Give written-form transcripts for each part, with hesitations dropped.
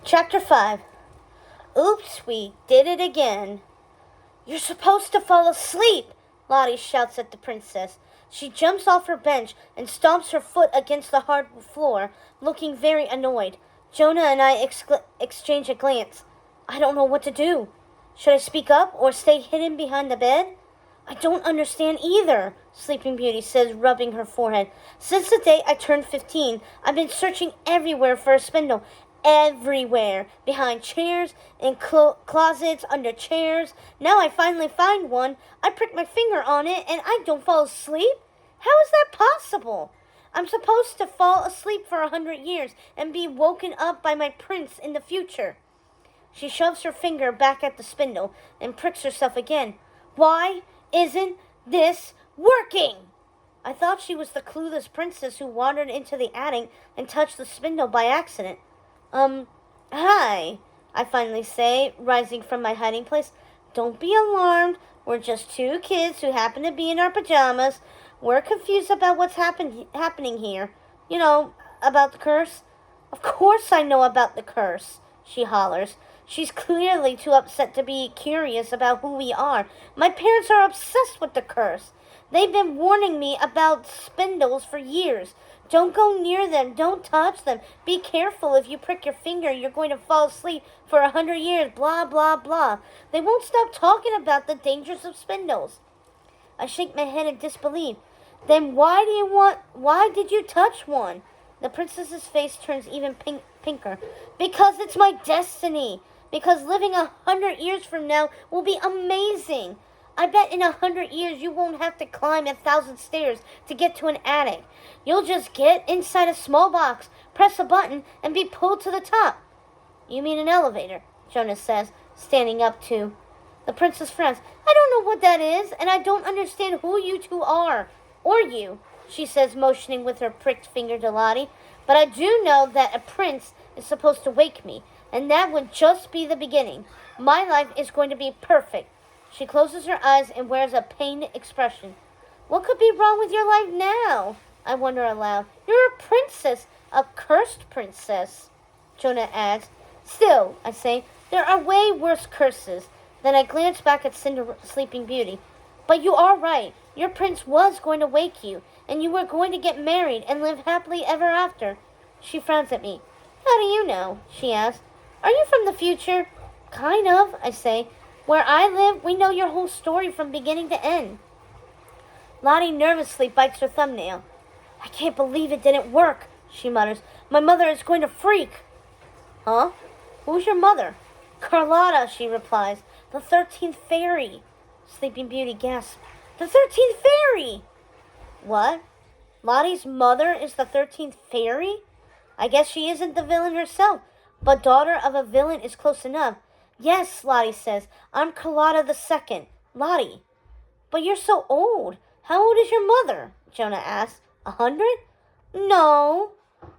Chapter 5. Oops, we did it again. You're supposed to fall asleep, Lottie shouts at the princess. She jumps off her bench and stomps her foot against the hard floor, looking very annoyed. Jonah and I exchange a glance. I don't know what to do. Should I speak up or stay hidden behind the bed? I don't understand either, Sleeping Beauty says, rubbing her forehead. Since the day I turned 15, I've been searching everywhere for a spindle. Everywhere. Behind chairs, in closets, under chairs. Now I finally find one. I prick my finger on it and I don't fall asleep? How is that possible? I'm supposed to fall asleep for 100 years and be woken up by my prince in the future. She shoves her finger back at the spindle and pricks herself again. Why isn't this working? I thought she was the clueless princess who wandered into the attic and touched the spindle by accident. Hi, I finally say, rising from my hiding place. Don't be alarmed. We're just two kids who happen to be in our pajamas. We're confused about what's happening here. You know, about the curse. Of course I know about the curse, she hollers. She's clearly too upset to be curious about who we are. My parents are obsessed with the curse. They've been warning me about spindles for years. Don't go near them. Don't touch them. Be careful. If you prick your finger, you're going to fall asleep for 100 years. Blah, blah, blah. They won't stop talking about the dangers of spindles. I shake my head in disbelief. Then why did you touch one? The princess's face turns even pinker. Because it's my destiny. Because living 100 years from now will be amazing. I bet in 100 years you won't have to climb 1,000 stairs to get to an attic. You'll just get inside a small box, press a button, and be pulled to the top. You mean an elevator, Jonas says, standing up too. The princess frowns. I don't know what that is, and I don't understand who you two are. Or you, she says, motioning with her pricked finger to Lottie. But I do know that a prince is supposed to wake me, and that would just be the beginning. My life is going to be perfect. She closes her eyes and wears a pained expression. What could be wrong with your life now? I wonder aloud. You're a princess, a cursed princess, Jonah adds. Still, I say, there are way worse curses. Then I glance back at Sleeping Beauty. But you are right. Your prince was going to wake you, and you were going to get married and live happily ever after. She frowns at me. How do you know? She asks. Are you from the future? Kind of, I say. Where I live, we know your whole story from beginning to end. Lottie nervously bites her thumbnail. I can't believe it didn't work, she mutters. My mother is going to freak. Huh? Who's your mother? Carlotta, she replies. The 13th fairy. Sleeping Beauty gasps. The 13th fairy! What? Lottie's mother is the 13th fairy? I guess she isn't the villain herself, but daughter of a villain is close enough. Yes, Lottie says. I'm Carlotta II. Lottie. But you're so old. How old is your mother? Jonah asks. 100? No.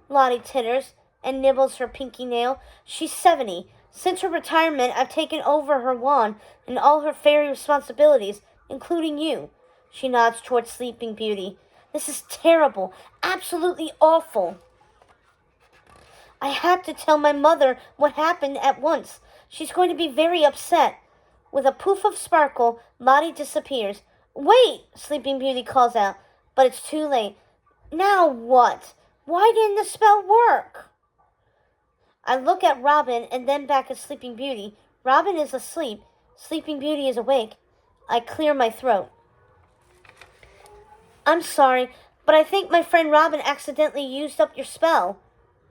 Lottie titters and nibbles her pinky nail. She's 70. Since her retirement, I've taken over her wand and all her fairy responsibilities, including you. She nods towards Sleeping Beauty. This is terrible. Absolutely awful. I had to tell my mother what happened at once. She's going to be very upset. With a poof of sparkle, Lottie disappears. Wait, Sleeping Beauty calls out, but it's too late. Now what? Why didn't the spell work? I look at Robin and then back at Sleeping Beauty. Robin is asleep. Sleeping Beauty is awake. I clear my throat. I'm sorry, but I think my friend Robin accidentally used up your spell.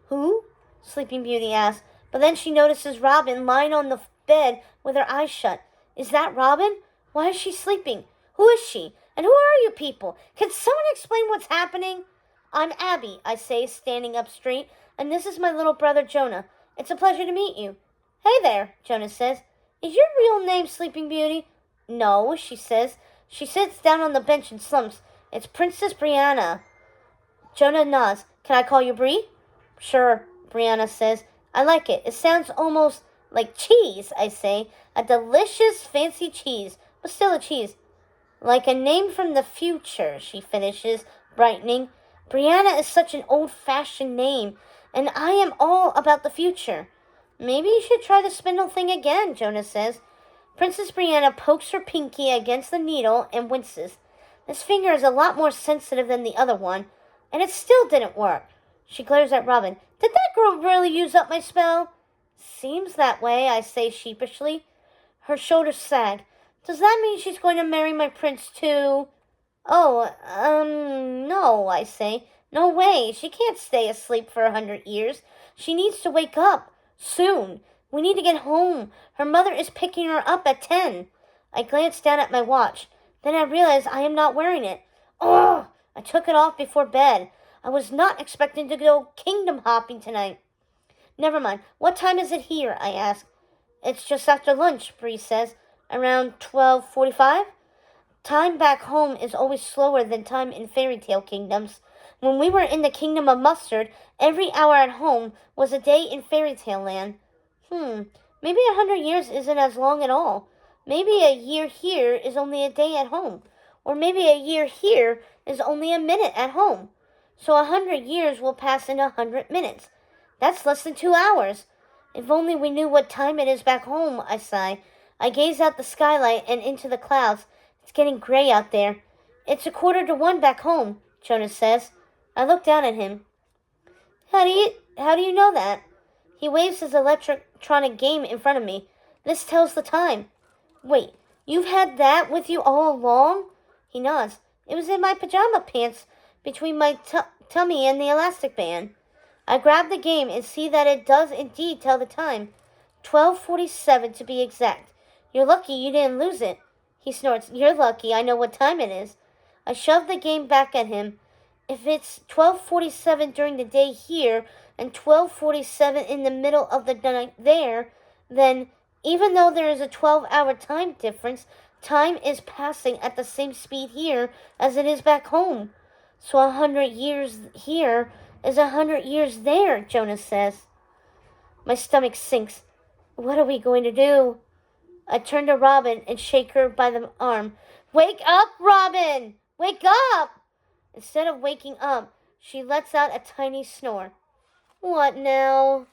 Who? Sleeping Beauty asks. But then she notices Robin lying on the bed with her eyes shut. Is that Robin? Why is she sleeping? Who is she? And who are you people? Can someone explain what's happening? I'm Abby, I say, standing up straight, and this is my little brother Jonah. It's a pleasure to meet you. Hey there, Jonah says. Is your real name Sleeping Beauty? No, she says. She sits down on the bench and slumps. It's Princess Brianna. Jonah nods. Can I call you Bree? Sure, Brianna says. I like it. It sounds almost like cheese, I say. A delicious, fancy cheese, but still a cheese. Like a name from the future, she finishes, brightening. Brianna is such an old-fashioned name, and I am all about the future. Maybe you should try the spindle thing again, Jonas says. Princess Brianna pokes her pinky against the needle and winces. This finger is a lot more sensitive than the other one, and it still didn't work. She glares at Robin. Did that girl really use up my spell? Seems that way, I say sheepishly. Her shoulders sag. Does that mean she's going to marry my prince too? Oh, no, I say. No way. She can't stay asleep for 100 years. She needs to wake up. Soon. We need to get home. Her mother is picking her up at 10. I glance down at my watch. Then I realize I am not wearing it. Oh, I took it off before bed. I was not expecting to go kingdom hopping tonight. Never mind. What time is it here? I ask. It's just after lunch, Bree says. Around 12:45? Time back home is always slower than time in fairy tale kingdoms. When we were in the kingdom of mustard, every hour at home was a day in fairy tale land. Maybe 100 years isn't as long at all. Maybe a year here is only a day at home. Or maybe a year here is only a minute at home. So 100 years will pass in 100 minutes. That's less than 2 hours. If only we knew what time it is back home, I sigh. I gaze out the skylight and into the clouds. It's getting gray out there. It's 1:45 back home, Jonas says. I look down at him. How do you know that? He waves his electronic game in front of me. This tells the time. Wait, you've had that with you all along? He nods. It was in my pajama pants between my tummy and the elastic band. I grab the game and see that it does indeed tell the time. 12:47 to be exact. You're lucky you didn't lose it. He snorts. You're lucky I know what time it is. I shove the game back at him. If it's 12:47 during the day here and 12:47 in the middle of the night there, then even though there is a 12-hour time difference, time is passing at the same speed here as it is back home. So 100 years here is 100 years there, Jonas says. My stomach sinks. What are we going to do? I turn to Robin and shake her by the arm. Wake up, Robin! Wake up! Instead of waking up, she lets out a tiny snore. What now?